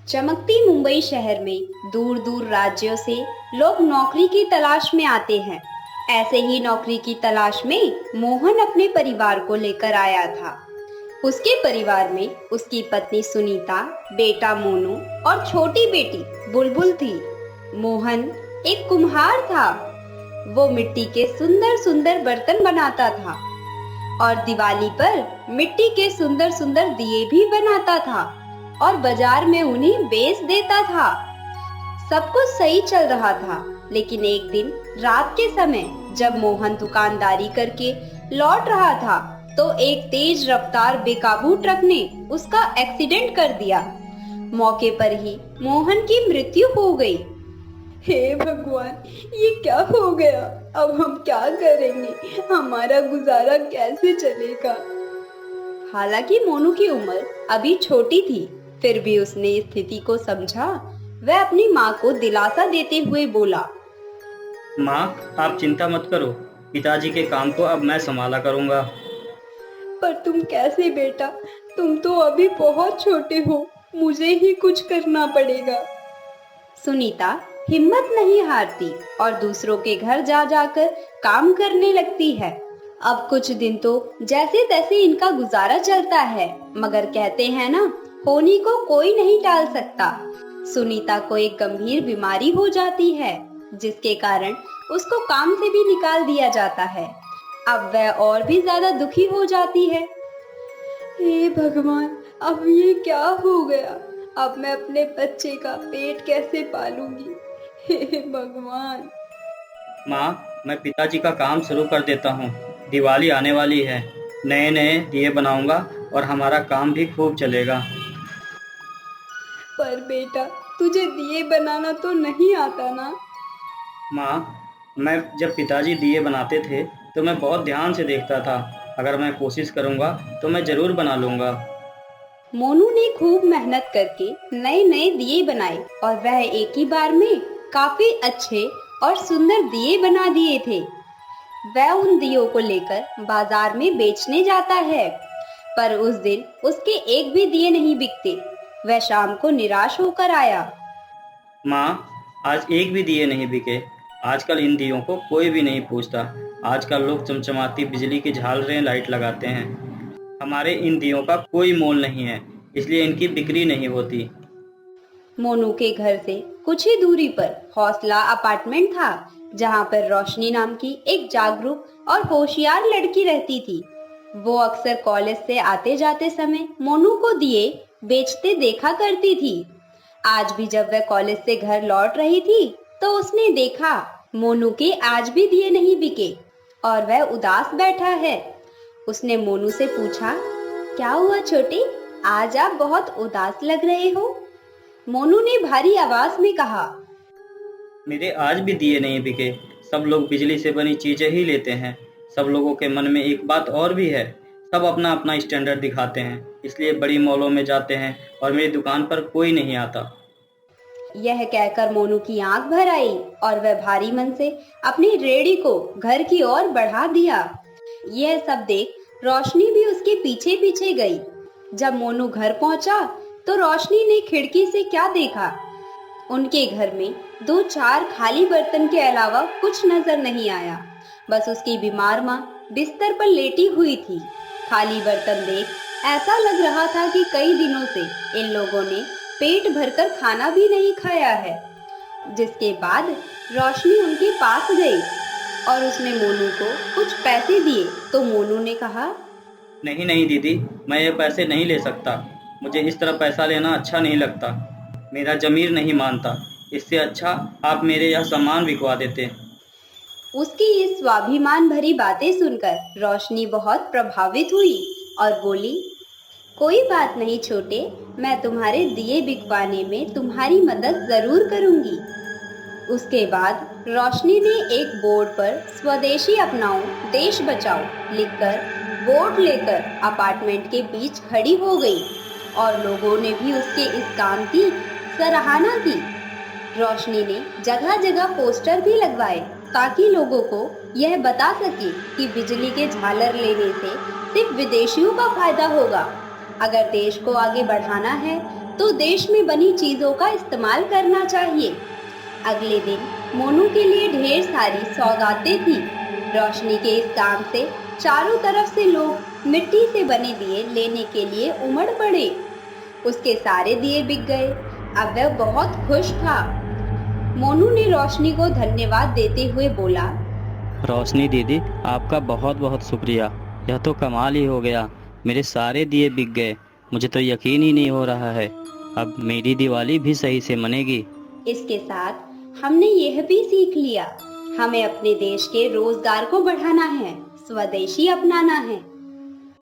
चमकती मुंबई शहर में दूर दूर राज्यों से लोग नौकरी की तलाश में आते हैं। ऐसे ही नौकरी की तलाश में मोहन अपने परिवार को लेकर आया था। उसके परिवार में उसकी पत्नी सुनीता, बेटा मोनू और छोटी बेटी बुलबुल थी। मोहन एक कुम्हार था। वो मिट्टी के सुंदर सुंदर बर्तन बनाता था और दिवाली पर मिट्टी के सुंदर सुंदर दिए भी बनाता था और बाजार में उन्हें बेच देता था। सब कुछ सही चल रहा था, लेकिन एक दिन रात के समय जब मोहन दुकानदारी करके लौट रहा था तो एक तेज रफ्तार बेकाबू ट्रक ने उसका एक्सीडेंट कर दिया। मौके पर ही मोहन की मृत्यु हो गई। हे भगवान, ये क्या हो गया? अब हम क्या करेंगे? हमारा गुजारा कैसे चलेगा? हालांकि मोनू की उम्र अभी छोटी थी, फिर भी उसने स्थिति को समझा। वह अपनी माँ को दिलासा देते हुए बोला, माँ, आप चिंता मत करो। पिताजी के काम को अब मैं संभाला करूँगा। पर तुम कैसे बेटा? तुम तो अभी बहुत छोटे हो। मुझे ही कुछ करना पड़ेगा। सुनीता हिम्मत नहीं हारती और दूसरों के घर जा जाकर काम करने लगती है। अब कुछ दिन तो जैसे तैसे इनका गुजारा चलता है, मगर कहते हैं ना, होनी को कोई नहीं टाल सकता। सुनीता को एक गंभीर बीमारी हो जाती है, जिसके कारण उसको काम से भी निकाल दिया जाता है। अब वह और भी ज्यादा दुखी हो जाती है। हे भगवान, अब ये क्या हो गया? अब मैं अपने बच्चे का पेट कैसे पालूंगी? हे भगवान। माँ, मैं पिताजी का काम शुरू कर देता हूँ। दिवाली आने वाली है, नए नए दिए बनाऊंगा और हमारा काम भी खूब चलेगा। पर बेटा, तुझे दिए बनाना तो नहीं आता ना? माँ, मैं जब पिताजी दिए बनाते थे तो मैं बहुत ध्यान से देखता था। अगर मैं कोशिश करूँगा तो मैं ज़रूर बना लूँगा। मोनू ने खूब मेहनत करके नए नए दिए बनाए और वह एक ही बार में काफी अच्छे और सुंदर दिए बना दिए थे। वह उन दियों को लेकर बाजार में बेचने जाता है, पर उस दिन उसके एक भी दिए नहीं बिकते। वह शाम को निराश होकर आया। माँ, आज एक भी दिए नहीं बिके। आजकल इन दियों को कोई भी नहीं पूछता। आजकल लोग चमचमाती बिजली की झालरें लाइट लगाते हैं। हमारे इन दियों का कोई मोल नहीं है, इसलिए इनकी बिक्री नहीं होती। मोनू के घर से कुछ ही दूरी पर हौसला अपार्टमेंट था, जहाँ पर रोशनी नाम की एक जागरूक और होशियार लड़की रहती थी। वो अक्सर कॉलेज से आते जाते समय मोनू को दिए बेचते देखा करती थी। आज भी जब वह कॉलेज से घर लौट रही थी तो उसने देखा मोनू के आज भी दिए नहीं बिके और वह उदास बैठा है। उसने मोनू से पूछा, क्या हुआ छोटी? आज आप बहुत उदास लग रहे हो। मोनू ने भारी आवाज में कहा, मेरे आज भी दिए नहीं बिके। सब लोग बिजली से बनी चीजें ही लेते हैं। सब लोगों के मन में एक बात और भी है। सब अपना अपना स्टैंडर्ड दिखाते हैं, इसलिए बड़ी मॉलों में जाते हैं और मेरी दुकान पर कोई नहीं आता। यह कहकर मोनू की आंख भर आई और वह भारी मन से अपनी रेड़ी को घर की ओर बढ़ा दिया। यह सब देख रोशनी भी उसके पीछे पीछे गई। जब मोनू घर पहुंचा तो रोशनी ने खिड़की से क्या देखा? उनके घर में दो चार खाली बर्तन के अलावा कुछ नजर नहीं आया। बस उसकी बीमार माँ बिस्तर पर लेटी हुई थी। खाली बर्तन देख ऐसा लग रहा था कि कई दिनों से इन लोगों ने पेट भरकर खाना भी नहीं खाया है। जिसके बाद रोशनी उनके पास गई और उसने मोनू को कुछ पैसे दिए तो मोनू ने कहा, नहीं नहीं दीदी, मैं ये पैसे नहीं ले सकता। मुझे इस तरह पैसा लेना अच्छा नहीं लगता। मेरा जमीर नहीं मानता। इससे अच्छा आप मेरे यह सामान बिकवा देते। उसकी इस स्वाभिमान भरी बातें सुनकर रोशनी बहुत प्रभावित हुई और बोली, कोई बात नहीं छोटे, मैं तुम्हारे दिए बिकवाने में तुम्हारी मदद जरूर करूंगी। उसके बाद रोशनी ने एक बोर्ड पर स्वदेशी अपनाओ देश बचाओ लिखकर बोर्ड लेकर अपार्टमेंट के बीच खड़ी हो गई और लोगों ने भी उसके इस काम की सराहना की। रोशनी ने जगह जगह पोस्टर भी लगवाए ताकि लोगों को यह बता सके कि बिजली के झालर लेने से सिर्फ विदेशियों का फायदा होगा। अगर देश को आगे बढ़ाना है तो देश में बनी चीजों का इस्तेमाल करना चाहिए। अगले दिन मोनू के लिए ढेर सारी सौगातें थी। रोशनी के इस काम से चारों तरफ से लोग मिट्टी से बने दिए लेने के लिए उमड़ पड़े। उसके सारे दिए बिक गए। अब वह बहुत खुश था। मोनू ने रोशनी को धन्यवाद देते हुए बोला, रोशनी दीदी, आपका बहुत बहुत शुक्रिया। यह तो कमाल ही हो गया। मेरे सारे दिए बिक गए। मुझे तो यकीन ही नहीं हो रहा है। अब मेरी दिवाली भी सही से मनेगी। इसके साथ हमने यह भी सीख लिया, हमें अपने देश के रोजगार को बढ़ाना है, स्वदेशी अपनाना है।